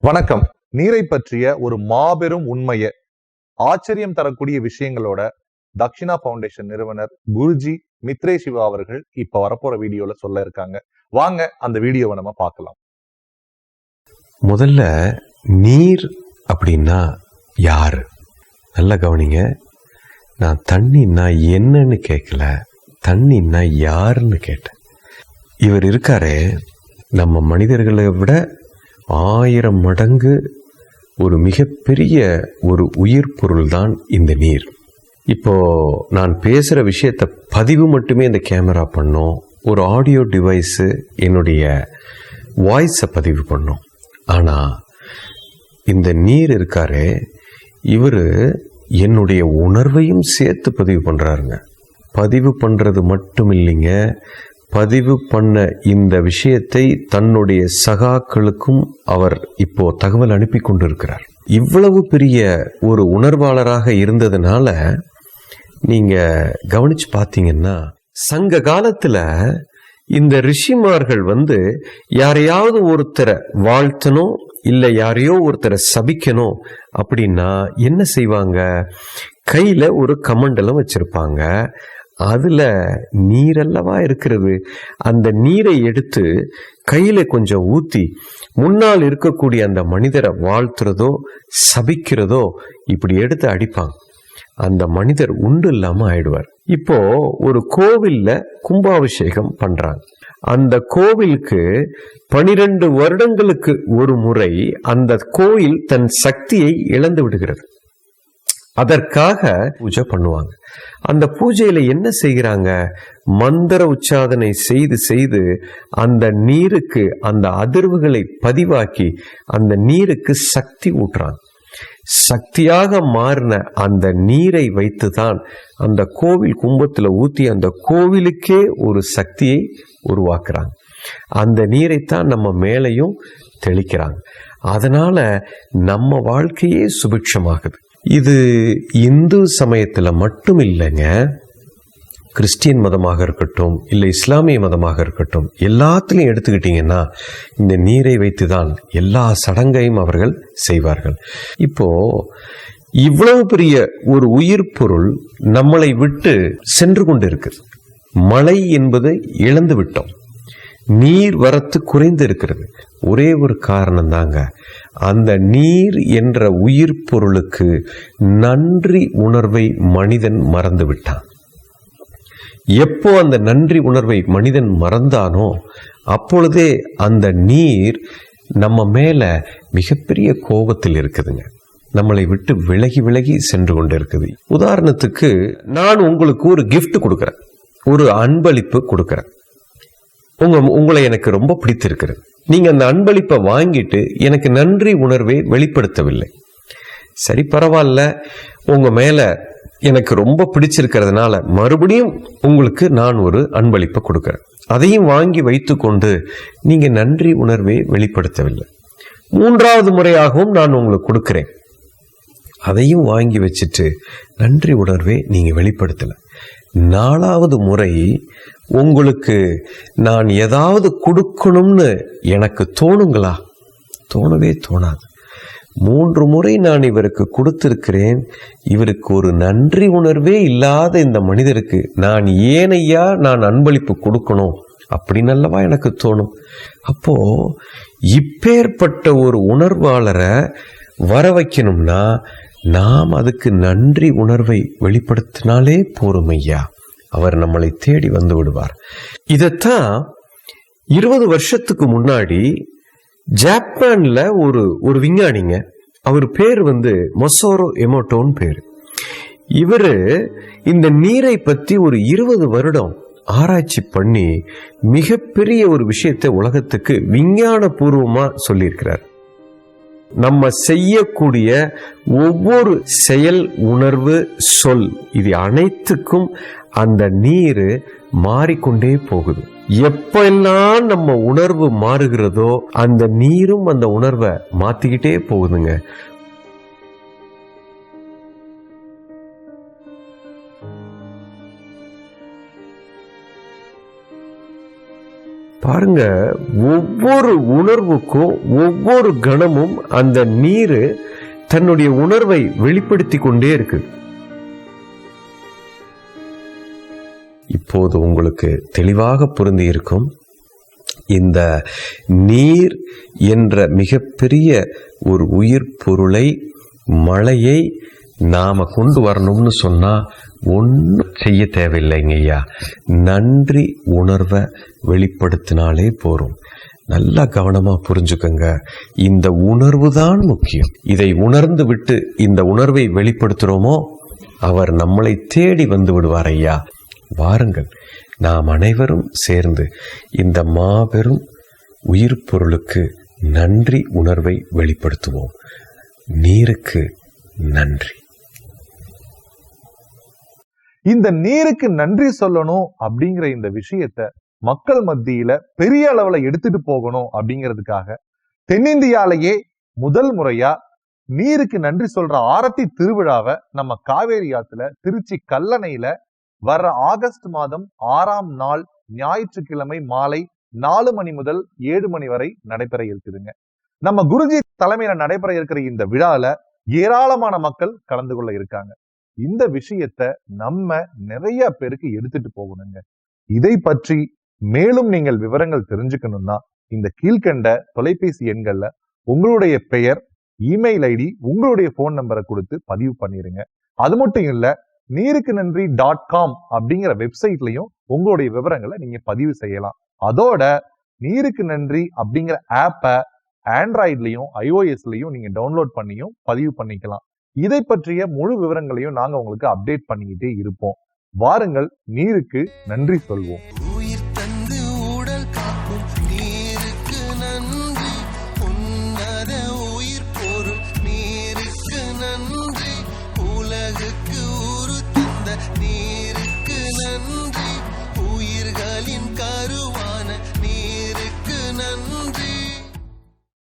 வணக்கம். நீரை பற்றிய ஒரு மாபெரும் உண்மையை ஆச்சரியம் தரக்கூடிய விஷயங்களோட தக்ஷிணா பவுண்டேஷன் நிறுவனர் குருஜி மித்ரே சிவா அவர்கள் இப்ப வரப்போற வீடியோல சொல்ல இருக்காங்க. வாங்க அந்த வீடியோவை நம்ம பார்க்கலாம். முதல்ல நீர் அப்படின்னா யாரு? நல்லா கவனிங்க. நான் தண்ணின்னா என்னன்னு கேட்கல, தண்ணின்னா யாருன்னு கேட்டேன். இவர் இருக்காரே, நம்ம மனிதர்களை விட 1000 மடங்கு ஒரு மிகப்பெரிய ஒரு உயிர் பொருள் தான் இந்த நீர். இப்போ நான் பேசுற விஷயத்தை பதிவு மட்டுமே இந்த கேமரா பண்ணோம், ஒரு ஆடியோ டிவைஸு என்னுடைய வாய்ஸை பதிவு பண்ணோம். ஆனா இந்த நீர் இருக்காரே, இவரு என்னுடைய உணர்வையும் சேர்த்து பதிவு பண்றாருங்க. பதிவு பண்றது மட்டும் இல்லைங்க, பதிவு பண்ண இந்த விஷயத்தை தன்னுடைய சகாக்களுக்கும் அவர் இப்போ தகவல் அனுப்பி கொண்டிருக்கிறார். இவ்வளவு பெரிய ஒரு உணர்வாளராக இருந்ததுனால நீங்க கவனிச்சு பார்த்தீங்கன்னா, சங்க காலத்துல இந்த ரிஷிமார்கள் யாரையாவது ஒருத்தரை வாழ்த்தணும், இல்லை யாரையோ ஒருத்தரை சபிக்கணும் அப்படின்னா என்ன செய்வாங்க? கையில ஒரு கமண்டலம் வச்சிருப்பாங்க. அதுல நீரல்லவா இருக்கிறது. அந்த நீரை எடுத்து கையில கொஞ்சம் ஊத்தி முன்னால் இருக்கக்கூடிய அந்த மனிதரை வாழ்த்துறதோ சபிக்கிறதோ இப்படி எடுத்து அடிப்பாங்க. அந்த மனிதர் உண்டு இல்லாம ஆயிடுவார். இப்போ ஒரு கோவில்ல கும்பாபிஷேகம் பண்றாங்க. அந்த கோவிலுக்கு 12 வருடங்களுக்கு ஒரு முறை அந்த கோயில் தன் சக்தியை இழந்து விடுகிறது. அதற்காக பூஜை பண்ணுவாங்க. அந்த பூஜையில என்ன செய்கிறாங்க? மந்திர உச்சாதனை செய்து செய்து அந்த நீருக்கு அந்த அதிர்வுகளை பதிவாக்கி அந்த நீருக்கு சக்தி ஊட்டுறாங்க. சக்தியாக மாறின அந்த நீரை வைத்துதான் அந்த கோவில் கும்பத்துல ஊத்தி அந்த கோவிலுக்கே ஒரு சக்தியை உருவாக்குறாங்க. அந்த நீரைத்தான் நம்ம மேலையும் தெளிக்கிறாங்க. அதனால நம்ம வாழ்க்கையே சுபிட்சமாகுது. இது இந்து சமயத்துல மட்டும் இல்லைங்க, கிறிஸ்டியன் மதமாக இருக்கட்டும், இல்லை இஸ்லாமிய மதமாக இருக்கட்டும், எல்லாத்திலையும் எடுத்துக்கிட்டீங்கன்னா இந்த நீரை வைத்துதான் எல்லா சடங்கையும் அவர்கள் செய்வார்கள். இப்போ இவ்வளவு பெரிய ஒரு உயிர் பொருள் நம்மளை விட்டு சென்று கொண்டிருக்குது. மழை என்பதை இழந்து விட்டோம், நீர் வரத்து குறைந்து இருக்கிறது. ஒரே ஒரு காரணம் தாங்க, அந்த நீர் என்ற உயிர் பொருளுக்கு நன்றி உணர்வை மனிதன் மறந்து விட்டான். எப்போ அந்த நன்றி உணர்வை மனிதன் மறந்தானோ அப்பொழுதே அந்த நீர் நம்ம மேல மிகப்பெரிய கோபத்தில் இருக்குதுங்க. நம்மளை விட்டு விலகி விலகி சென்று கொண்டு இருக்குது. உதாரணத்துக்கு, நான் உங்களுக்கு ஒரு கிஃப்ட் கொடுக்குறேன், ஒரு அன்பளிப்பு கொடுக்குறேன். உங்களை எனக்கு ரொம்ப பிடித்திருக்கிறது. நீங்க அந்த அன்பளிப்பை வாங்கிட்டு எனக்கு நன்றி உணர்வை வெளிப்படுத்தவில்லை. சரி, பரவாயில்ல, உங்க மேல எனக்கு ரொம்ப பிடிச்சிருக்கிறதுனால மறுபடியும் உங்களுக்கு நான் ஒரு அன்பளிப்பை கொடுக்கிறேன். அதையும் வாங்கி வைத்து கொண்டு நீங்க நன்றி உணர்வை வெளிப்படுத்தவில்லை. 3வது முறையாகவும் நான் உங்களுக்கு கொடுக்கிறேன், அதையும் வாங்கி வச்சுட்டு நன்றி உணர்வை நீங்க வெளிப்படுத்தல. 4வது முறை உங்களுக்கு நான் ஏதாவது கொடுக்கணும்னு எனக்கு தோணுங்களா? தோணவே தோணாது. 3 முறை நான் இவருக்கு கொடுத்திருக்கிறேன், இவருக்கு ஒரு நன்றி உணர்வே இல்லாத இந்த மனிதருக்கு நான் ஏனையா நான் அன்பளிப்பு கொடுக்கணும் அப்படின்னு அல்லவா எனக்கு தோணும். அப்போ இப்பேற்பட்ட ஒரு உணர்வாளரை வர வைக்கணும்னா நாம் அதுக்கு நன்றி உணர்வை வெளிப்படுத்தினாலே போரும் ஐயா, அவர் நம்மளை தேடி வந்து விடுவார். இதத்தான் 20 வருஷத்துக்கு முன்னாடி ஜப்பான்ல ஒரு விஞ்ஞானிங்க, அவர் பேர் மொசோரோ எமோட்டோன்னு பேரு. இவரு இந்த நீரை பத்தி ஒரு 20 வருடம் ஆராய்ச்சி பண்ணி மிகப்பெரிய ஒரு விஷயத்தை உலகத்துக்கு விஞ்ஞான பூர்வமா சொல்லியிருக்கிறார். நம்ம செய்யக்கூடிய ஒவ்வொரு செயல், உணர்வு, சொல், இது அனைத்துக்கும் அந்த நீர் மாறிக்கொண்டே போகுது. எப்பெல்லாம் நம்ம உணர்வு மாறுகிறதோ அந்த நீரும் அந்த உணர்வை மாத்திக்கிட்டே போகுதுங்க. பாருங்க, ஒவ்வொரு உணர்வுக்கும் ஒவ்வொரு கணமும் அந்த நீர் தன்னுடைய உணர்வை வெளிப்படுத்தி கொண்டே இருக்கு. இப்போது உங்களுக்கு தெளிவாக பொருந்தி இருக்கும். இந்த நீர் என்ற மிகப்பெரிய ஒரு உயிர் பொருளை, மழையை நாம கொண்டு வரணும்னு சொன்னா ஒன்றும் செய்ய தேவையில்லைங்க ஐயா. நன்றி உணர்வை வெளிப்படுத்தினாலே போறோம். நல்லா கவனமா புரிஞ்சுக்கங்க. இந்த உணர்வு தான் முக்கியம். இதை உணர்ந்து விட்டு இந்த உணர்வை வெளிப்படுத்துறோமோ, அவர் நம்மளை தேடி வந்து விடுவார் ஐயா. வாருங்கள், நாம் அனைவரும் சேர்ந்து இந்த மாபெரும் உயிர் பொருளுக்கு நன்றி உணர்வை வெளிப்படுத்துவோம். நீருக்கு நன்றி. இந்த நீருக்கு நன்றி சொல்லணும் அப்படிங்கிற இந்த விஷயத்த மக்கள் மத்தியில பெரிய அளவுல எடுத்துட்டு போகணும் அப்படிங்கிறதுக்காக தென்னிந்தியாலேயே முதல் முறையா நீருக்கு நன்றி சொல்ற ஆரத்தி திருவிழாவை நம்ம காவேரி ஆத்துல திருச்சி கல்லணையில வர்ற ஆகஸ்ட் மாதம் 6ஆம் நாள் ஞாயிற்றுக்கிழமை மாலை 4 மணி முதல் 7 மணி வரை நடைபெற இருக்குதுங்க. நம்ம குருஜி தலைமையில நடைபெற இருக்கிற இந்த விழால ஏராளமான மக்கள் கலந்து கொள்ள இருக்காங்க. இந்த விஷயத்த நம்ம நிறைய பேருக்கு எடுத்துட்டு போகணுங்க. இதை பற்றி மேலும் நீங்கள் விவரங்கள் தெரிஞ்சுக்கணும்னா இந்த கீழ்கண்ட தொலைபேசி எண்கள்ல உங்களுடைய பெயர், இமெயில் ஐடி, உங்களுடைய போன் நம்பரை கொடுத்து பதிவு பண்ணிருங்க. அது மட்டும் இல்ல, நீருக்கு நன்றி .com அப்படிங்கிற வெப்சைட்லயும் உங்களுடைய விவரங்களை நீங்க பதிவு செய்யலாம். அதோட நீருக்கு நன்றி அப்படிங்கிற ஆப்பை ஆண்ட்ராய்ட்லயும் iOSலயும் நீங்க டவுன்லோட் பண்ணியும் பதிவு பண்ணிக்கலாம். இதை பற்றிய முழு விவரங்களையும் நாங்க உங்களுக்கு அப்டேட் பண்ணிக்கிட்டே இருப்போம். வாருங்கள், நீருக்கு நன்றி சொல்வோம்.